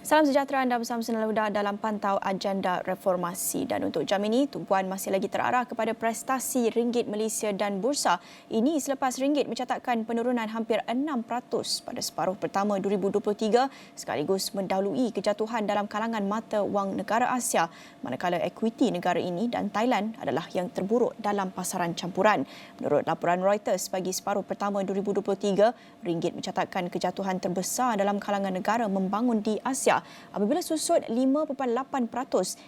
Salam sejahtera, anda bersama Sinar Huda dalam pantau agenda reformasi. Dan untuk jam ini, tumpuan masih lagi terarah kepada prestasi ringgit Malaysia dan bursa. Ini selepas ringgit mencatatkan penurunan hampir 6% pada separuh pertama 2023 sekaligus mendahului kejatuhan dalam kalangan mata wang negara Asia, manakala ekuiti negara ini dan Thailand adalah yang terburuk dalam pasaran campuran. Menurut laporan Reuters, bagi separuh pertama 2023, ringgit mencatatkan kejatuhan terbesar dalam kalangan negara membangun di Asia apabila susut 5.8%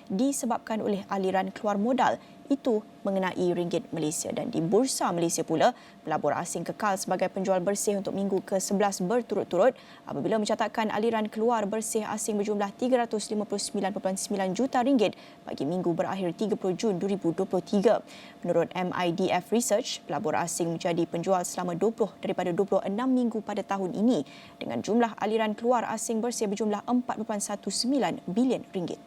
disebabkan oleh aliran keluar modal. Itu mengenai ringgit Malaysia. Dan di Bursa Malaysia pula, pelabur asing kekal sebagai penjual bersih untuk minggu ke-11 berturut-turut apabila mencatatkan aliran keluar bersih asing berjumlah 359.9 juta ringgit bagi minggu berakhir 30 Jun 2023. Menurut MIDF Research, pelabur asing menjadi penjual selama 20 daripada 26 minggu pada tahun ini dengan jumlah aliran keluar asing bersih berjumlah 4.19 bilion ringgit.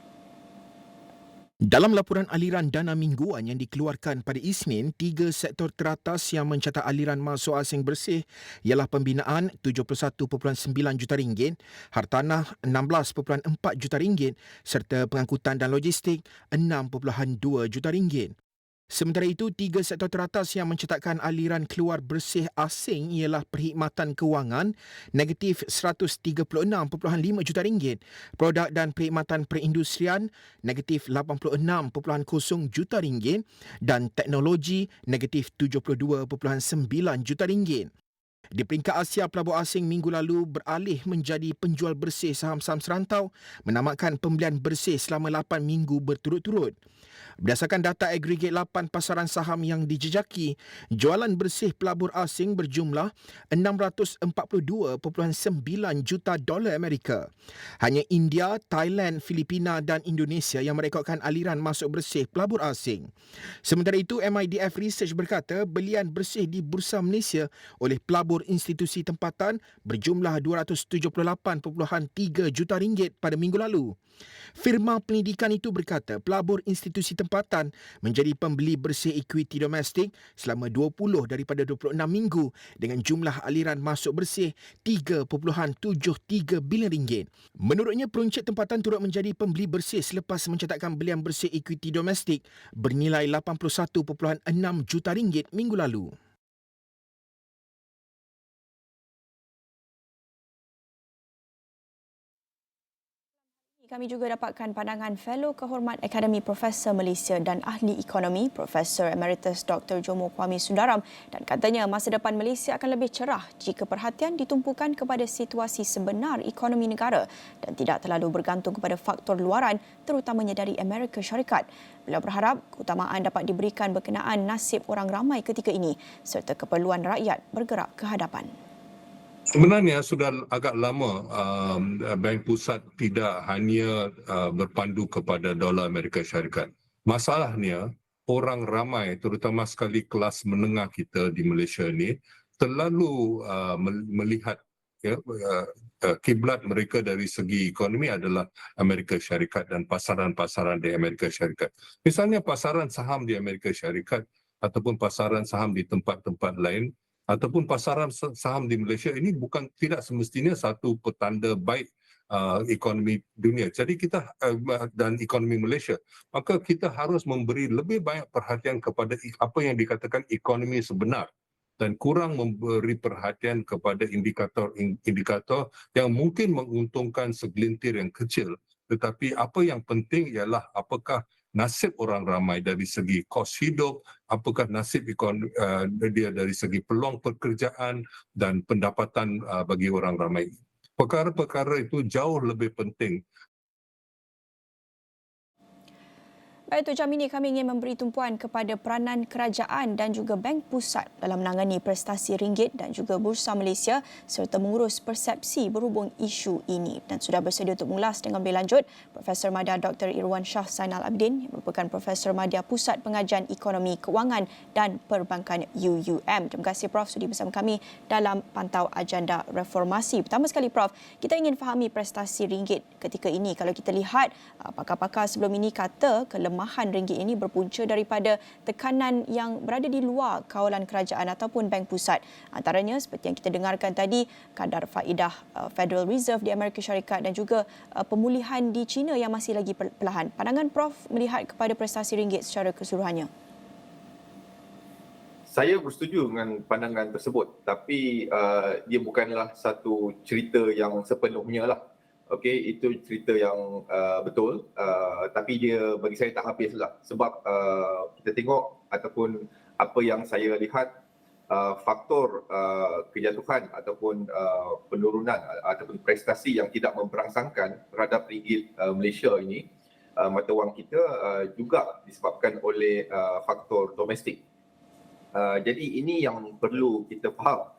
Dalam laporan aliran dana mingguan yang dikeluarkan pada Isnin, 3 sektor teratas yang mencatat aliran masuk asing bersih ialah pembinaan 71.9 juta ringgit, hartanah 16.4 juta ringgit serta pengangkutan dan logistik 6.2 juta ringgit. Sementara itu, 3 sektor teratas yang mencatatkan aliran keluar bersih asing ialah perkhidmatan kewangan negatif 136.5 juta ringgit, produk dan perkhidmatan perindustrian negatif 86.0 juta ringgit dan teknologi negatif 72.9 juta ringgit. Di peringkat Asia, pelabur asing minggu lalu beralih menjadi penjual bersih saham-saham serantau menamatkan pembelian bersih selama 8 minggu berturut-turut. Berdasarkan data agregat 8 pasaran saham yang dijejaki, jualan bersih pelabur asing berjumlah 642.9 juta dolar Amerika. Hanya India, Thailand, Filipina dan Indonesia yang merekodkan aliran masuk bersih pelabur asing. Sementara itu, MIDF Research berkata belian bersih di Bursa Malaysia oleh pelabur institusi tempatan berjumlah 278.3 juta ringgit pada minggu lalu. Firma pendidikan itu berkata pelabur institusi tempatan menjadi pembeli bersih ekuiti domestik selama 20 daripada 26 minggu dengan jumlah aliran masuk bersih 3.73 bilion ringgit. Menurutnya, peruncit tempatan turut menjadi pembeli bersih selepas mencatatkan belian bersih ekuiti domestik bernilai 81.6 juta ringgit minggu lalu. Kami juga dapatkan pandangan Fellow Kehormat Akademi Profesor Malaysia dan Ahli Ekonomi Profesor Emeritus Dr. Jomo Kwame Sundaram, dan katanya masa depan Malaysia akan lebih cerah jika perhatian ditumpukan kepada situasi sebenar ekonomi negara dan tidak terlalu bergantung kepada faktor luaran, terutamanya dari Amerika Syarikat. Beliau berharap keutamaan dapat diberikan berkenaan nasib orang ramai ketika ini serta keperluan rakyat bergerak ke hadapan. Sebenarnya sudah agak lama Bank Pusat tidak hanya berpandu kepada dolar Amerika Syarikat. Masalahnya, orang ramai, terutama sekali kelas menengah kita di Malaysia ini, terlalu melihat kiblat mereka dari segi ekonomi adalah Amerika Syarikat dan pasaran-pasaran di Amerika Syarikat. Misalnya pasaran saham di Amerika Syarikat ataupun pasaran saham di tempat-tempat lain ataupun pasaran saham di Malaysia ini tidak semestinya satu petanda baik ekonomi dunia. Jadi kita dan ekonomi Malaysia, maka kita harus memberi lebih banyak perhatian kepada apa yang dikatakan ekonomi sebenar dan kurang memberi perhatian kepada indikator-indikator yang mungkin menguntungkan segelintir yang kecil. Tetapi apa yang penting ialah apakah nasib orang ramai dari segi kos hidup, apakah nasib dia dari segi peluang pekerjaan dan pendapatan bagi orang ramai. Perkara-perkara itu jauh lebih penting. Baik, untuk jam ini kami ingin memberi tumpuan kepada peranan kerajaan dan juga Bank Pusat dalam menangani prestasi ringgit dan juga Bursa Malaysia serta mengurus persepsi berhubung isu ini. Dan sudah bersedia untuk mengulas dengan lebih lanjut Profesor Madya Dr. Irwan Shah Zainal Abidin yang merupakan Profesor Madya Pusat Pengajian Ekonomi Kewangan dan Perbankan UUM. Terima kasih Prof sudi bersama kami dalam pantau agenda reformasi. Pertama sekali Prof, kita ingin fahami prestasi ringgit ketika ini. Kalau kita lihat pakar-pakar sebelum ini kata kelemahan pelemahan ringgit ini berpunca daripada tekanan yang berada di luar kawalan kerajaan ataupun bank pusat. Antaranya seperti yang kita dengarkan tadi, kadar faedah Federal Reserve di Amerika Syarikat dan juga pemulihan di China yang masih lagi perlahan. Pandangan Prof melihat kepada prestasi ringgit secara keseluruhannya? Saya bersetuju dengan pandangan tersebut, tapi dia bukanlah satu cerita yang sepenuhnya lah. Okey, itu cerita yang betul, tapi dia bagi saya tak habis lah. Sebab kita tengok ataupun apa yang saya lihat, faktor kejatuhan ataupun penurunan ataupun prestasi yang tidak memberangsangkan terhadap ringgit Malaysia ini, mata wang kita juga disebabkan oleh faktor domestik. Jadi ini yang perlu kita faham,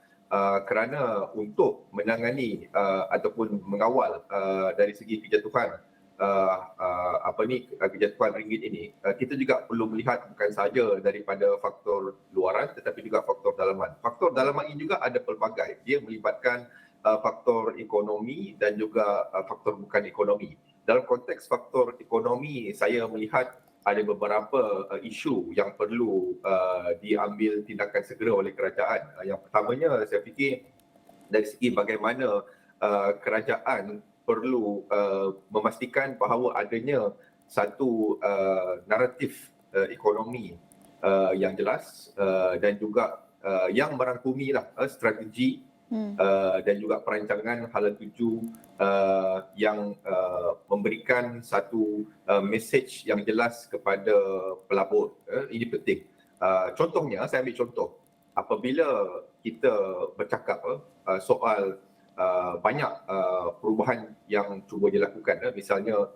kerana untuk menangani ataupun mengawal dari segi kejatuhan kejatuhan ringgit ini, kita juga perlu melihat bukan sahaja daripada faktor luaran tetapi juga faktor dalaman. Faktor dalaman ini juga ada pelbagai. Dia melibatkan faktor ekonomi dan juga faktor bukan ekonomi. Dalam konteks faktor ekonomi, saya melihat ada beberapa isu yang perlu diambil tindakan segera oleh kerajaan. Yang pertamanya, saya fikir dari segi bagaimana kerajaan perlu memastikan bahawa adanya satu naratif ekonomi yang jelas dan juga yang merangkumilah strategi dan juga perancangan hala tuju yang memberikan satu mesej yang jelas kepada pelabur. Ini penting. Contohnya, saya ambil contoh. Apabila kita bercakap soal banyak perubahan yang cuba dilakukan, misalnya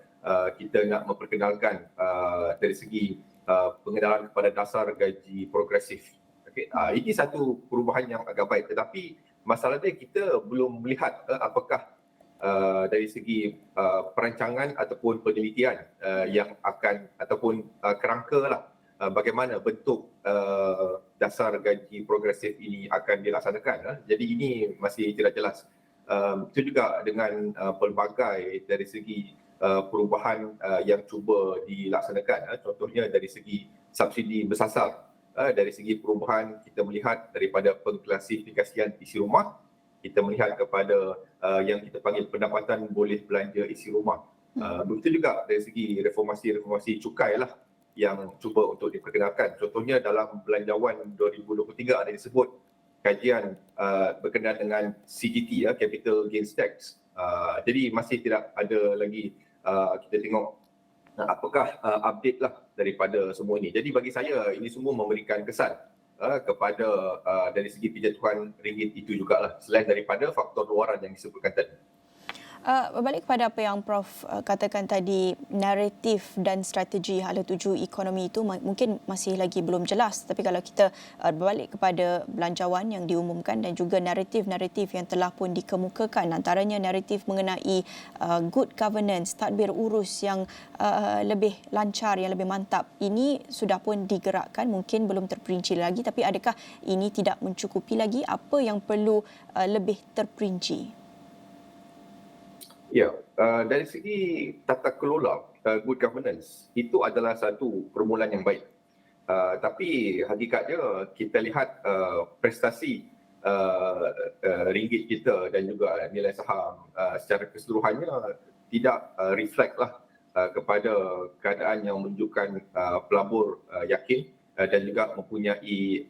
kita nak memperkenalkan dari segi pengenalan kepada dasar gaji progresif. Okay. Ini satu perubahan yang agak baik, tetapi masalahnya kita belum melihat apakah dari segi perancangan ataupun penelitian yang akan ataupun kerangka lah bagaimana bentuk dasar gaji progresif ini akan dilaksanakan. Jadi ini masih tidak jelas. Itu juga dengan pelbagai dari segi perubahan yang cuba dilaksanakan. Contohnya dari segi subsidi bersasar. Dari segi perubahan, kita melihat daripada pengklasifikasian isi rumah, kita melihat kepada yang kita panggil pendapatan boleh belanja isi rumah. Begitu juga dari segi reformasi cukai lah yang cuba untuk diperkenalkan. Contohnya dalam Belanjawan 2023 ada disebut kajian berkenaan dengan CGT, Capital Gains Tax. Jadi masih tidak ada lagi kita tengok apakah update lah daripada semua ini. Jadi bagi saya ini semua memberikan kesan kepada dari segi penjatuhan ringgit itu jugalah, selain daripada faktor luaran yang disebutkan tadi. Balik kepada apa yang Prof katakan tadi, naratif dan strategi hala tuju ekonomi itu mungkin masih lagi belum jelas. Tapi kalau kita berbalik kepada belanjawan yang diumumkan dan juga naratif-naratif yang telah pun dikemukakan, antaranya naratif mengenai good governance, tadbir urus yang lebih lancar, yang lebih mantap, ini sudah pun digerakkan, mungkin belum terperinci lagi. Tapi adakah ini tidak mencukupi lagi? Apa yang perlu lebih terperinci? Ya, dari segi tata kelola, good governance, itu adalah satu permulaan yang baik. Tapi hakikatnya kita lihat prestasi ringgit kita dan juga nilai saham secara keseluruhannya tidak reflect lah kepada keadaan yang menunjukkan pelabur yakin dan juga mempunyai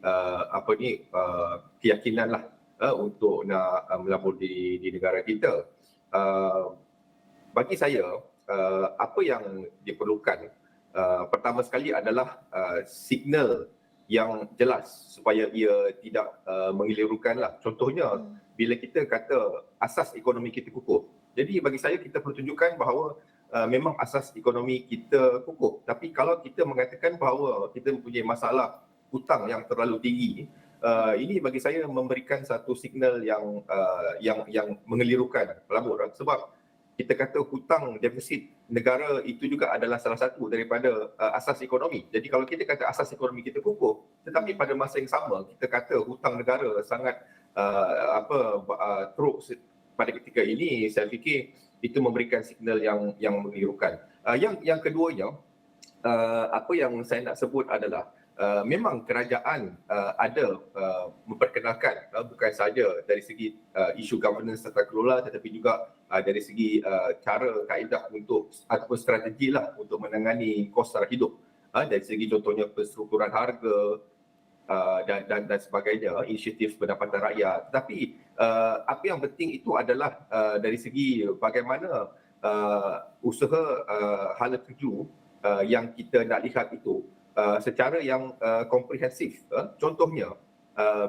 keyakinan lah untuk nak melabur di negara kita. Bagi saya, apa yang diperlukan pertama sekali adalah signal yang jelas supaya ia tidak mengelirukanlah. Contohnya, bila kita kata asas ekonomi kita kukuh. Jadi bagi saya kita perlu tunjukkan bahawa memang asas ekonomi kita kukuh. Tapi kalau kita mengatakan bahawa kita mempunyai masalah hutang yang terlalu tinggi, ini bagi saya memberikan satu signal yang mengelirukan pelabur. Sebab kita kata hutang defisit negara itu juga adalah salah satu daripada asas ekonomi. Jadi kalau kita kata asas ekonomi kita kukuh, tetapi pada masa yang sama kita kata hutang negara sangat teruk pada ketika ini, saya fikir itu memberikan signal yang mengelirukan. Yang keduanya, apa yang saya nak sebut adalah memang kerajaan ada memperkenalkan bukan saja dari segi isu governance tata kelola, tetapi juga dari segi cara kaedah untuk ataupun strategi lah untuk menangani kos sara hidup, dari segi contohnya penstrukturan harga dan sebagainya, inisiatif pendapatan rakyat. Tetapi apa yang penting itu adalah dari segi bagaimana usaha hala tuju yang kita nak lihat itu secara yang komprehensif. Contohnya,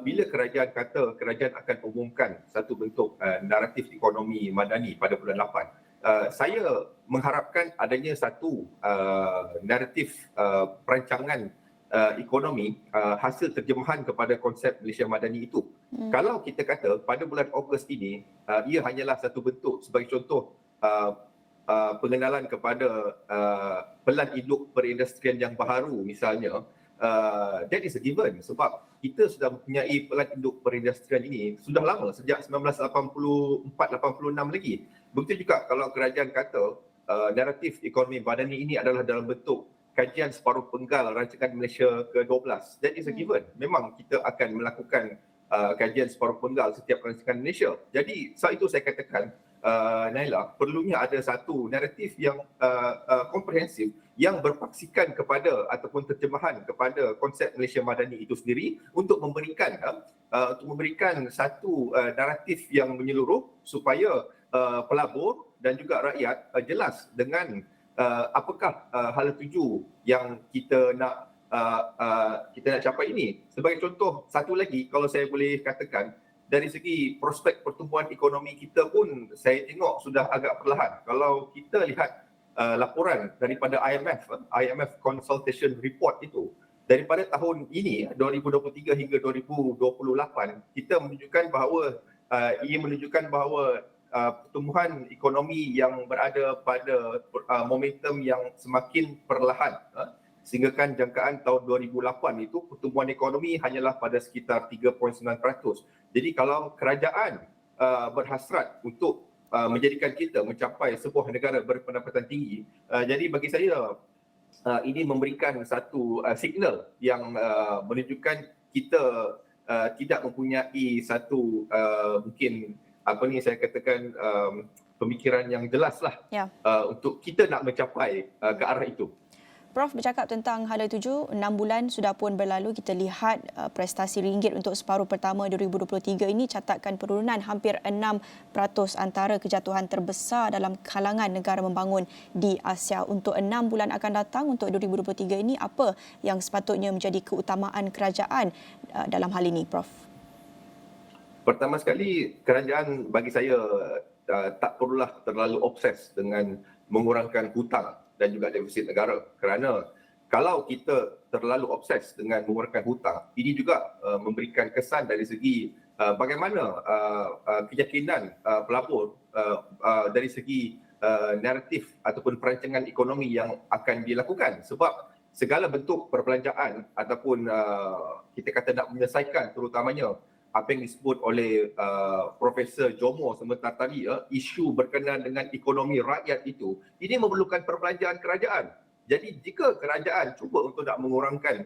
bila kerajaan kata kerajaan akan umumkan satu bentuk naratif ekonomi madani pada bulan 8, saya mengharapkan adanya satu naratif perancangan ekonomi hasil terjemahan kepada konsep Malaysia Madani itu. Kalau kita kata pada bulan Ogos ini, ia hanyalah satu bentuk, sebagai contoh, pengenalan kepada pelan induk perindustrian yang baharu misalnya, that is a given sebab kita sudah mempunyai pelan induk perindustrian ini sudah lama, sejak 1984-86 lagi. Begitu juga kalau kerajaan kata naratif ekonomi madani ini adalah dalam bentuk kajian separuh penggal rancangan Malaysia ke-12. That is a given. Memang kita akan melakukan kajian separuh penggal setiap rancangan Malaysia. Jadi saat itu saya katakan, Naila, perlunya ada satu naratif yang komprehensif yang berpaksikan kepada ataupun terjemahan kepada konsep Malaysia Madani itu sendiri untuk memberikan satu naratif yang menyeluruh supaya pelabur dan juga rakyat jelas dengan apakah hala tuju yang kita nak capai ini. Sebagai contoh satu lagi, kalau saya boleh katakan, dari segi prospek pertumbuhan ekonomi kita pun saya tengok sudah agak perlahan. Kalau kita lihat laporan daripada IMF Consultation Report itu, daripada tahun ini 2023 hingga 2028, kita menunjukkan bahawa ia menunjukkan bahawa pertumbuhan ekonomi yang berada pada momentum yang semakin perlahan, sehinggakan jangkaan tahun 2008 itu pertumbuhan ekonomi hanyalah pada sekitar 3.9%. Jadi kalau kerajaan berhasrat untuk menjadikan kita mencapai sebuah negara berpendapatan tinggi, jadi bagi saya ini memberikan satu signal yang menunjukkan kita tidak mempunyai satu mungkin saya katakan pemikiran yang jelas lah untuk kita nak mencapai ke arah itu. Prof bercakap tentang hala tuju, 6 bulan sudah pun berlalu, kita lihat prestasi ringgit untuk separuh pertama 2023 ini catatkan penurunan hampir 6% antara kejatuhan terbesar dalam kalangan negara membangun di Asia. Untuk 6 bulan akan datang untuk 2023 ini, apa yang sepatutnya menjadi keutamaan kerajaan dalam hal ini, Prof? Pertama sekali, kerajaan bagi saya tak perlulah terlalu obses dengan mengurangkan hutang dan juga defisit negara, kerana kalau kita terlalu obses dengan mengurangkan hutang, ini juga memberikan kesan dari segi bagaimana keyakinan pelabur dari segi naratif ataupun perancangan ekonomi yang akan dilakukan. Sebab segala bentuk perbelanjaan ataupun kita kata nak menyelesaikan terutamanya apa yang disebut oleh Profesor Jomo sebentar tadi, isu berkenaan dengan ekonomi rakyat itu, ini memerlukan perbelanjaan kerajaan. Jadi jika kerajaan cuba untuk nak mengurangkan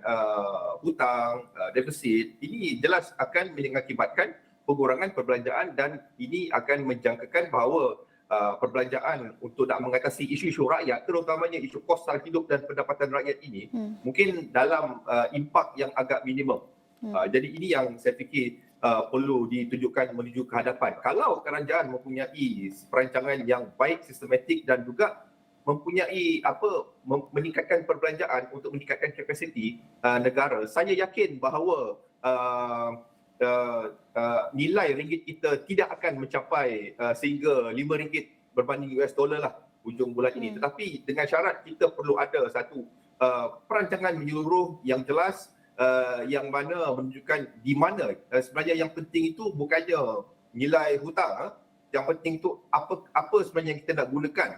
hutang, defisit, ini jelas akan mengakibatkan pengurangan perbelanjaan dan ini akan menjangkakan bahawa perbelanjaan untuk nak mengatasi isu-isu rakyat, terutamanya isu kos sara hidup dan pendapatan rakyat ini, mungkin dalam impak yang agak minimum. Jadi ini yang saya fikir perlu ditunjukkan menuju ke hadapan. Kalau kerajaan mempunyai perancangan yang baik, sistematik dan juga mempunyai meningkatkan perbelanjaan untuk meningkatkan kapasiti negara, saya yakin bahawa nilai ringgit kita tidak akan mencapai sehingga RM5 berbanding US dollar lah hujung bulan ini. Tetapi dengan syarat kita perlu ada satu perancangan menyeluruh yang jelas, yang mana menunjukkan di mana sebenarnya yang penting itu bukannya nilai hutang, yang penting itu apa sebenarnya yang kita nak gunakan,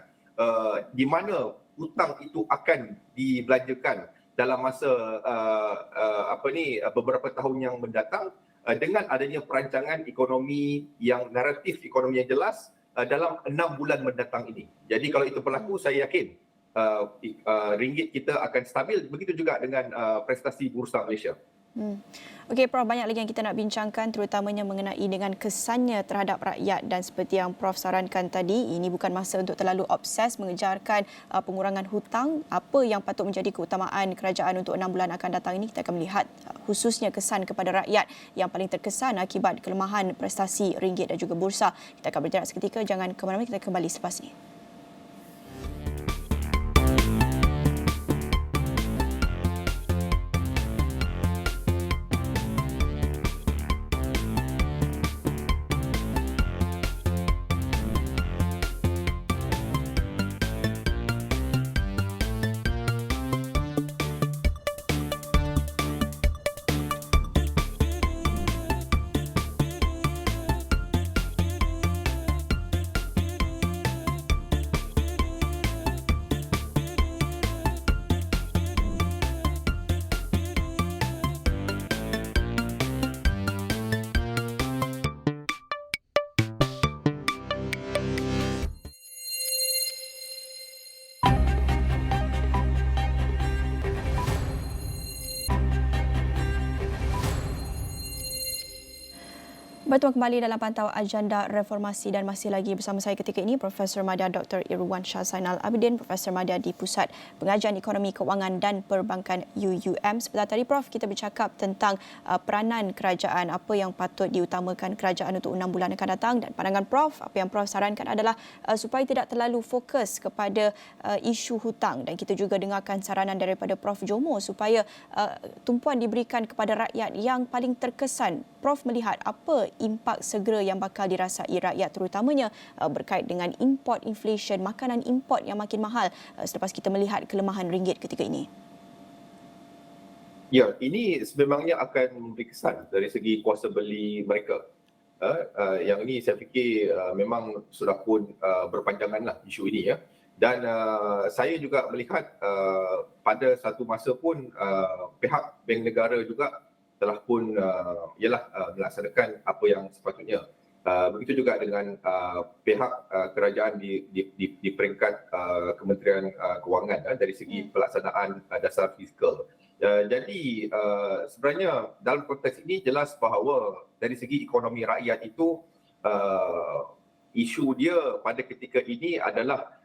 di mana hutang itu akan dibelanjakan dalam masa beberapa tahun yang mendatang, dengan adanya perancangan ekonomi yang naratif ekonomi yang jelas dalam 6 bulan mendatang ini. Jadi kalau itu berlaku, saya yakin ringgit kita akan stabil. Begitu juga dengan prestasi Bursa Malaysia. Okey, Prof, banyak lagi yang kita nak bincangkan terutamanya mengenai dengan kesannya terhadap rakyat dan seperti yang Prof sarankan tadi, ini bukan masa untuk terlalu obses mengejarkan pengurangan hutang. Apa yang patut menjadi keutamaan kerajaan untuk 6 bulan akan datang ini kita akan melihat khususnya kesan kepada rakyat yang paling terkesan akibat kelemahan prestasi ringgit dan juga bursa. Kita akan berjarak seketika, jangan ke mana-mana, kita kembali selepas ini. Bertemu kembali dalam pantau agenda reformasi dan masih lagi bersama saya ketika ini Profesor Madya Dr. Irwan Shah Zainal Abidin, Profesor Madya di Pusat Pengajian Ekonomi Kewangan dan Perbankan UUM. Sebentar tadi Prof, kita bercakap tentang peranan kerajaan, apa yang patut diutamakan kerajaan untuk 6 bulan akan datang, dan pandangan Prof, apa yang Prof sarankan adalah supaya tidak terlalu fokus kepada isu hutang, dan kita juga dengarkan saranan daripada Prof Jomo supaya tumpuan diberikan kepada rakyat yang paling terkesan. Prof melihat apa impak segera yang bakal dirasai rakyat terutamanya berkait dengan import inflation, makanan import yang makin mahal selepas kita melihat kelemahan ringgit ketika ini? Ya, ini sebenarnya akan memberi kesan dari segi kuasa beli mereka. Yang ini saya fikir memang sudah pun berpanjanganlah isu ini ya. Dan saya juga melihat pada satu masa pun pihak Bank Negara juga telah pun melaksanakan apa yang sepatutnya. Begitu juga dengan pihak kerajaan di peringkat Kementerian Kewangan dari segi pelaksanaan dasar fiskal. Jadi sebenarnya dalam konteks ini jelas bahawa dari segi ekonomi rakyat itu isu dia pada ketika ini adalah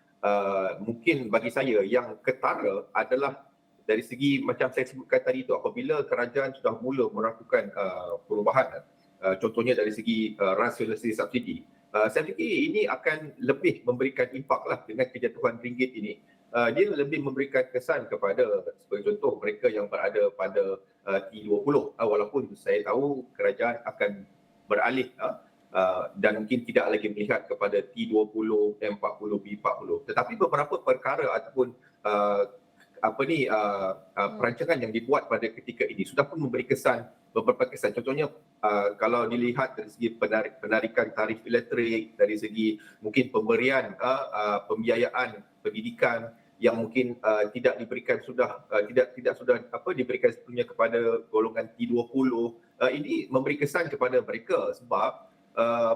mungkin bagi saya yang ketara adalah dari segi macam saya sebutkan tadi itu, apabila kerajaan sudah mula melakukan perubahan, contohnya dari segi rasionalisasi subsidi, saya fikir ini akan lebih memberikan impak lah dengan kejatuhan ringgit ini. Dia lebih memberikan kesan kepada, sebagai contoh, mereka yang berada pada T20, walaupun saya tahu kerajaan akan beralih dan mungkin tidak lagi melihat kepada T20, M40, B40. Tetapi beberapa perkara ataupun perancangan yang dibuat pada ketika ini sudah pun memberi kesan, beberapa kesan. Contohnya kalau dilihat dari segi penarikan tarif elektrik, dari segi mungkin pemberian pembiayaan pendidikan yang mungkin tidak diberikan diberikan sepenuhnya kepada golongan T20. Ini memberi kesan kepada mereka sebab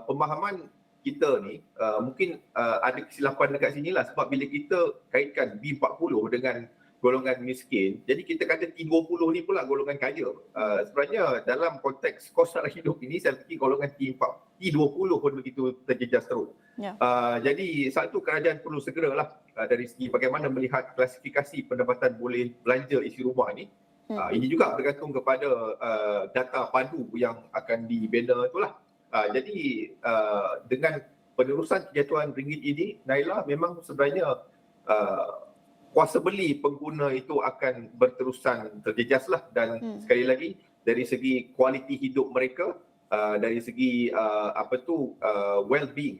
pemahaman kita ni mungkin ada kesilapan dekat sinilah, sebab bila kita kaitkan B40 dengan golongan miskin, jadi kita kata T20 ni pula golongan kaya. Sebenarnya dalam konteks kos sara hidup ini, saya fikir golongan T20 pun begitu terjejas teruk. Ya. Jadi satu, kerajaan perlu segeralah dari segi bagaimana melihat klasifikasi pendapatan boleh belanja isi rumah ni. Ini juga bergantung kepada data padu yang akan dibina itulah. Jadi dengan penerusan kejatuhan ringgit ini, Naila, memang sebenarnya kuasa beli pengguna itu akan berterusan terjejaslah, dan sekali lagi dari segi kualiti hidup mereka, dari segi well-being,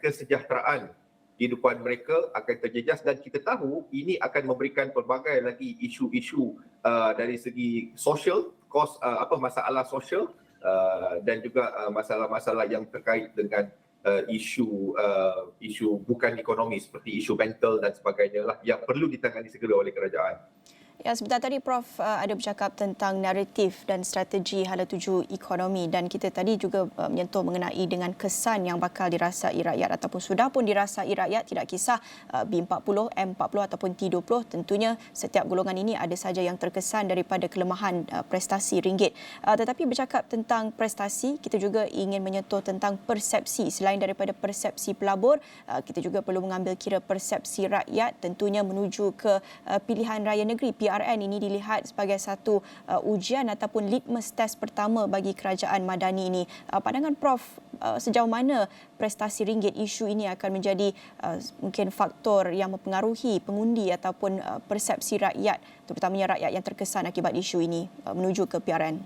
kesejahteraan kehidupan mereka akan terjejas, dan kita tahu ini akan memberikan pelbagai lagi isu-isu dari segi sosial, masalah sosial dan juga masalah-masalah yang terkait dengan isu bukan ekonomi seperti isu mental dan sebagainya lah yang perlu ditangani segera oleh kerajaan. Ya, sebentar tadi Prof ada bercakap tentang naratif dan strategi hala tuju ekonomi dan kita tadi juga menyentuh mengenai dengan kesan yang bakal dirasai rakyat ataupun sudah pun dirasai rakyat, tidak kisah B40, M40 ataupun T20. Tentunya setiap golongan ini ada saja yang terkesan daripada kelemahan prestasi ringgit. Tetapi bercakap tentang prestasi, kita juga ingin menyentuh tentang persepsi. Selain daripada persepsi pelabur, kita juga perlu mengambil kira persepsi rakyat tentunya menuju ke pilihan raya negeri. PRN ini dilihat sebagai satu ujian ataupun litmus test pertama bagi kerajaan Madani ini. Pandangan Prof, sejauh mana prestasi ringgit, isu ini akan menjadi mungkin faktor yang mempengaruhi pengundi ataupun persepsi rakyat, terutamanya rakyat yang terkesan akibat isu ini menuju ke PRN?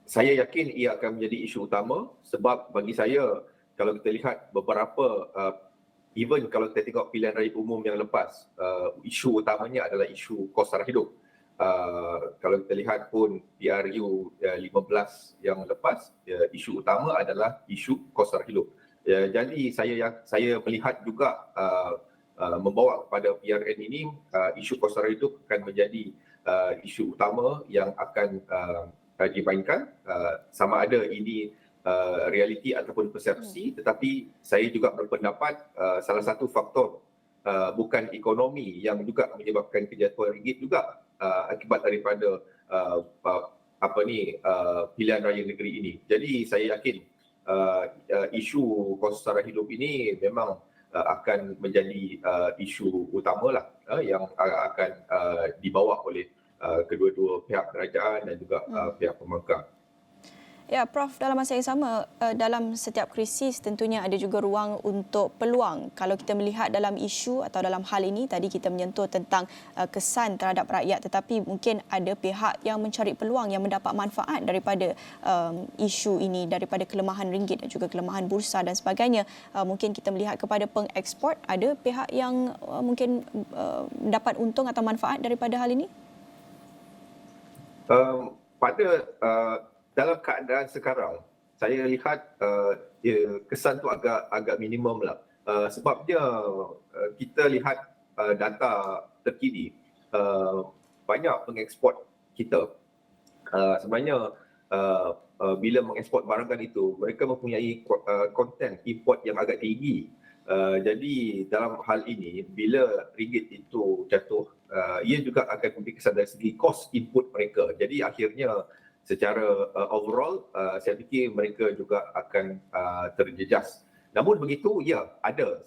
Saya yakin ia akan menjadi isu utama sebab bagi saya kalau kita lihat beberapa even kalau kita tengok pilihan raya umum yang lepas, isu utamanya adalah isu kos sara hidup. Kalau kita lihat pun PRU 15 yang lepas, isu utama adalah isu kos sara hidup. Jadi saya melihat juga membawa kepada PRN ini, isu kos sara hidup akan menjadi isu utama yang akan dimainkan, sama ada ini realiti ataupun persepsi, tetapi saya juga berpendapat salah satu faktor bukan ekonomi yang juga menyebabkan kejatuhan ringgit juga akibat daripada pilihan raya negeri ini. Jadi saya yakin isu kos sara hidup ini memang akan menjadi isu utamalah yang akan dibawa oleh kedua-dua pihak kerajaan dan juga pihak pembangkang. Ya, Prof, dalam masa yang sama, dalam setiap krisis tentunya ada juga ruang untuk peluang. Kalau kita melihat dalam isu atau dalam hal ini, tadi kita menyentuh tentang kesan terhadap rakyat, tetapi mungkin ada pihak yang mencari peluang yang mendapat manfaat daripada isu ini, daripada kelemahan ringgit dan juga kelemahan bursa dan sebagainya. Mungkin kita melihat kepada pengeksport, ada pihak yang mungkin mendapat untung atau manfaat daripada hal ini? Dalam keadaan sekarang, saya lihat kesan tu agak minimum lah. Sebabnya kita lihat data terkini, banyak pengeksport kita sebenarnya bila mengeksport barangan itu, mereka mempunyai konten import yang agak tinggi. Jadi dalam hal ini, bila ringgit itu jatuh, ia juga akan memberi kesan dari segi kos input mereka. Jadi akhirnya secara overall, saya fikir mereka juga akan terjejas. Namun begitu, ya, ada.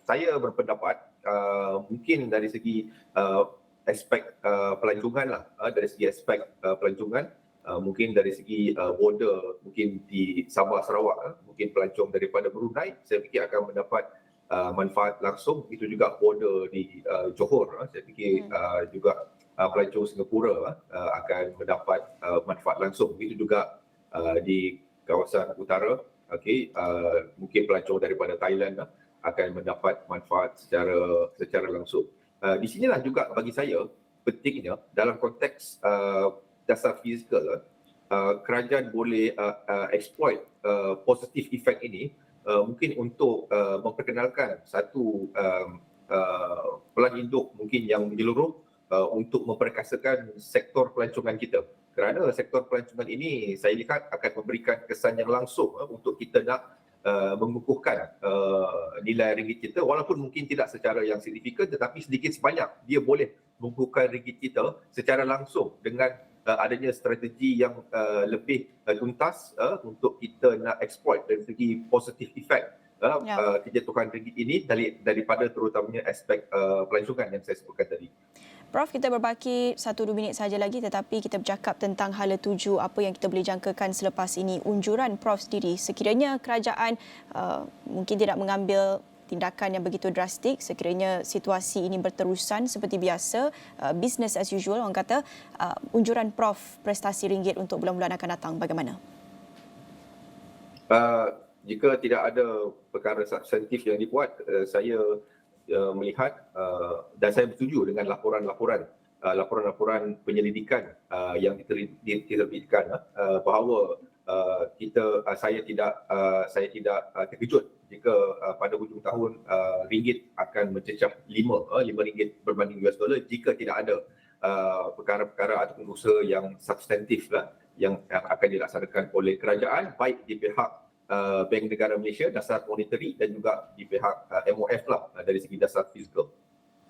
Saya berpendapat mungkin dari segi aspek pelancongan lah, dari segi aspek pelancongan, mungkin dari segi border, mungkin di Sabah Sarawak, mungkin pelancong daripada Brunei, saya fikir akan mendapat manfaat langsung. Itu juga border di Johor, saya fikir juga pelancong Singapura akan mendapat manfaat langsung. Begitu juga di kawasan utara, mungkin pelancong daripada Thailand akan mendapat manfaat secara langsung. Di sinilah juga bagi saya pentingnya dalam konteks dasar fizikal, kerajaan boleh exploit positive effect ini mungkin untuk memperkenalkan satu pelan induk mungkin yang menyeluruh untuk memperkasakan sektor pelancongan kita. Kerana sektor pelancongan ini saya lihat akan memberikan kesan yang langsung untuk kita nak mengukuhkan nilai ringgit kita, walaupun mungkin tidak secara yang signifikan, tetapi sedikit sebanyak dia boleh mengukuhkan ringgit kita secara langsung dengan adanya strategi yang lebih tuntas untuk kita nak exploit dari segi positive effect kejatuhan ringgit ini daripada terutamanya aspek pelancongan yang saya sebutkan tadi. Prof, kita berbaki 1-2 minit saja lagi, tetapi kita bercakap tentang hala tuju apa yang kita boleh jangkakan selepas ini. Unjuran Prof sendiri, sekiranya kerajaan mungkin tidak mengambil tindakan yang begitu drastik, sekiranya situasi ini berterusan seperti biasa, business as usual orang kata, unjuran Prof prestasi ringgit untuk bulan-bulan akan datang bagaimana? Jika tidak ada perkara substantif yang dibuat, saya melihat dan saya bersetuju dengan laporan penyelidikan yang diterbitkan bahawa saya tidak terkejut jika jika pada hujung tahun ringgit akan mencecah 5 ringgit berbanding US dollar jika tidak ada perkara-perkara ataupun usaha yang substantif yang akan dilaksanakan oleh kerajaan, baik di pihak Bank Negara Malaysia, dasar monetary, dan juga di pihak MOF dari segi dasar fizikal.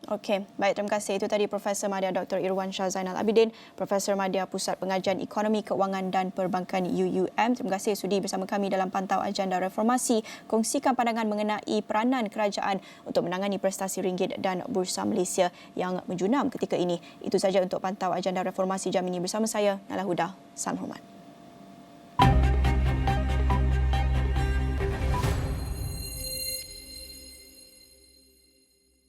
Okey, baik, terima kasih. Itu tadi Profesor Madya Dr. Irwan Shah Zainal Abidin, Profesor Madya Pusat Pengajian Ekonomi, Keuangan dan Perbankan UUM. Terima kasih sudi bersama kami dalam Pantau Agenda Reformasi. Kongsikan pandangan mengenai peranan kerajaan untuk menangani prestasi ringgit dan Bursa Malaysia yang menjunam ketika ini. Itu saja untuk Pantau Agenda Reformasi jam ini bersama saya, Nala Huda. Salam hormat.